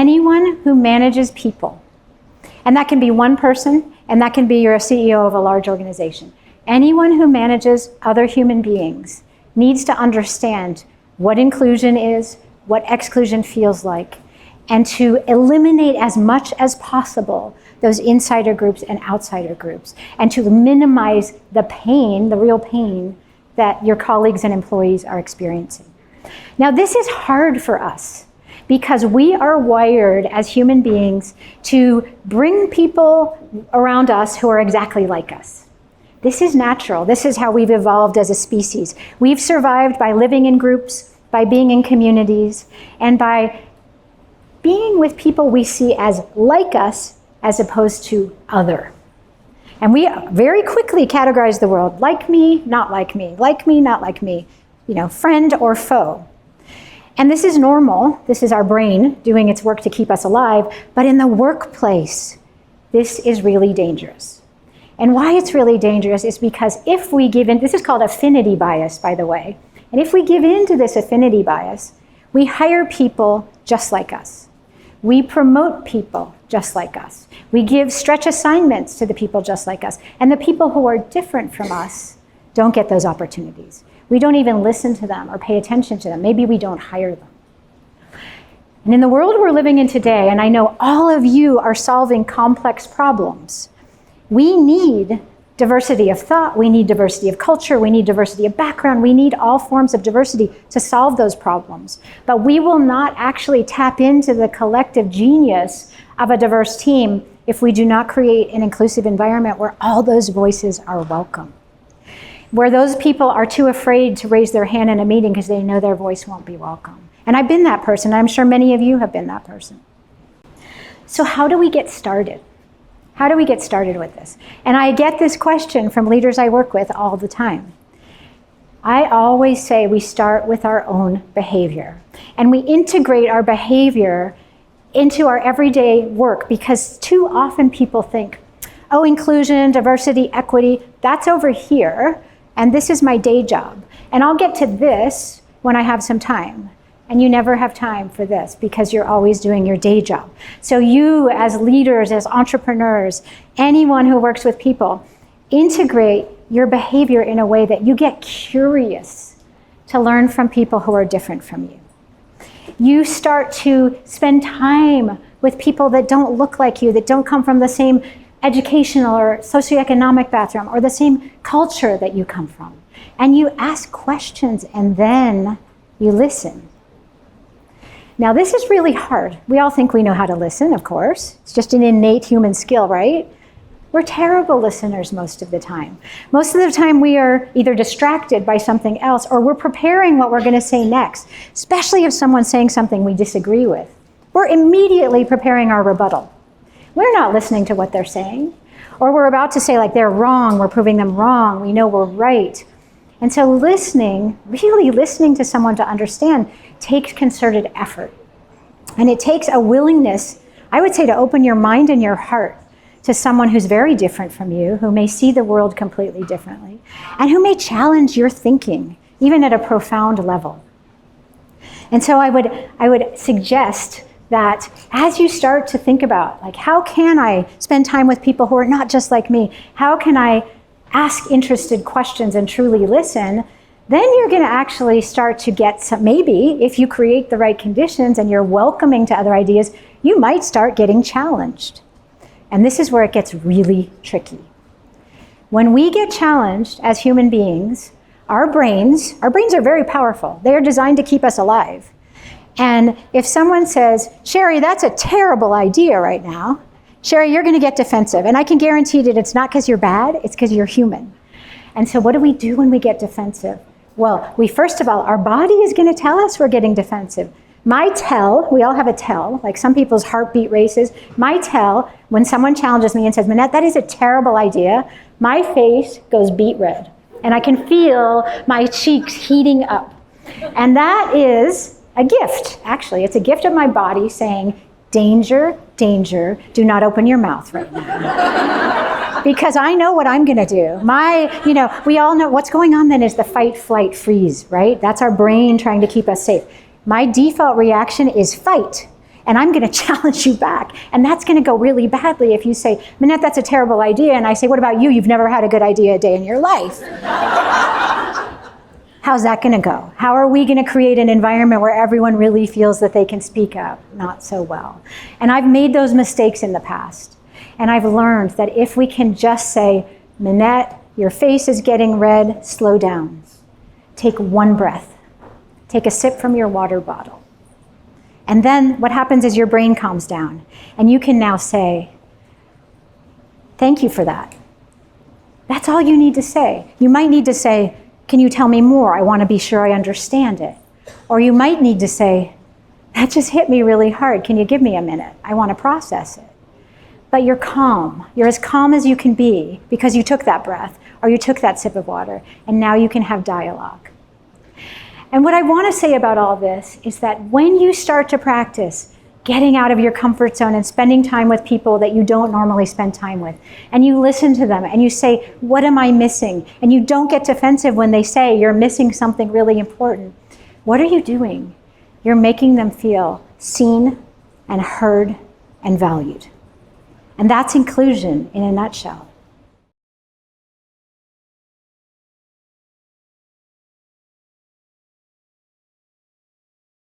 anyone who manages people, and that can be one person, and that can be you're a CEO of a large organization. Anyone who manages other human beings needs to understand what inclusion is, what exclusion feels like, and to eliminate as much as possible those insider groups and outsider groups, and to minimize the pain, the real pain, that your colleagues and employees are experiencing. Now, this is hard for us because we are wired as human beings to bring people around us who are exactly like us. This is natural. This is how we've evolved as a species. We've survived by living in groups, by being in communities, and by being with people we see as like us as opposed to other. And we very quickly categorize the world: like me, not like me, not like me, friend or foe. And this is normal. This is our brain doing its work to keep us alive. But in the workplace, this is really dangerous. And why it's really dangerous is because if we give in, this is called affinity bias, by the way. And if we give in to this affinity bias, we hire people just like us. We promote people just like us. We give stretch assignments to the people just like us. And the people who are different from us don't get those opportunities. We don't even listen to them or pay attention to them. Maybe we don't hire them. And in the world we're living in today, and I know all of you are solving complex problems, we need diversity of thought, we need diversity of culture, we need diversity of background, we need all forms of diversity to solve those problems. But we will not actually tap into the collective genius of a diverse team if we do not create an inclusive environment where all those voices are welcome. Where those people are too afraid to raise their hand in a meeting because they know their voice won't be welcome. And I've been that person. I'm sure many of you have been that person. So how do we get started? How do we get started with this? And I get this question from leaders I work with all the time. I always say we start with our own behavior. And we integrate our behavior into our everyday work because too often people think, oh, inclusion, diversity, equity, that's over here. And this is my day job. And I'll get to this when I have some time. And you never have time for this because you're always doing your day job. So you as leaders, as entrepreneurs, anyone who works with people, integrate your behavior in a way that you get curious to learn from people who are different from you. You start to spend time with people that don't look like you, that don't come from the same educational or socioeconomic background or the same culture that you come from. And you ask questions and then you listen. Now this is really hard. We all think we know how to listen, of course. It's just an innate human skill, right? We're terrible listeners most of the time. Most of the time we are either distracted by something else or we're preparing what we're going to say next, especially if someone's saying something we disagree with. We're immediately preparing our rebuttal. We're not listening to what they're saying. Or we're about to say like they're wrong, we're proving them wrong, we know we're right. And so listening, really listening to someone to understand takes concerted effort. And it takes a willingness, I would say, to open your mind and your heart to someone who's very different from you, who may see the world completely differently, and who may challenge your thinking, even at a profound level. And so I would suggest that as you start to think about, like, how can I spend time with people who are not just like me? How can I ask interested questions and truly listen? Then you're going to actually start to get some, maybe if you create the right conditions and you're welcoming to other ideas, you might start getting challenged. And this is where it gets really tricky. When we get challenged as human beings, our brains are very powerful. They are designed to keep us alive. And if someone says, Sherry, that's a terrible idea right now, Sherry, you're going to get defensive. And I can guarantee that it's not because you're bad, it's because you're human. And so what do we do when we get defensive? Well, first of all, our body is going to tell us we're getting defensive. My tell, we all have a tell, like some people's heartbeat races. My tell, when someone challenges me and says, Manette, that is a terrible idea, my face goes beet red. And I can feel my cheeks heating up. And that is a gift, actually. It's a gift of my body saying, danger, danger, do not open your mouth right now. Because I know what I'm gonna do. We all know what's going on then is the fight, flight, freeze, right? That's our brain trying to keep us safe. My default reaction is fight. And I'm going to challenge you back. And that's going to go really badly if you say, Minette, that's a terrible idea. And I say, what about you? You've never had a good idea a day in your life. How's that going to go? How are we going to create an environment where everyone really feels that they can speak up? Not so well. And I've made those mistakes in the past. And I've learned that if we can just say, Minette, your face is getting red, slow down. Take one breath. Take a sip from your water bottle. And then what happens is your brain calms down. And you can now say, thank you for that. That's all you need to say. You might need to say, can you tell me more? I want to be sure I understand it. Or you might need to say, that just hit me really hard. Can you give me a minute? I want to process it. But you're calm. You're as calm as you can be because you took that breath or you took that sip of water, and now you can have dialogue. And what I want to say about all this is that when you start to practice getting out of your comfort zone and spending time with people that you don't normally spend time with, and you listen to them and you say, what am I missing? And you don't get defensive when they say you're missing something really important. What are you doing? You're making them feel seen and heard and valued. And that's inclusion in a nutshell.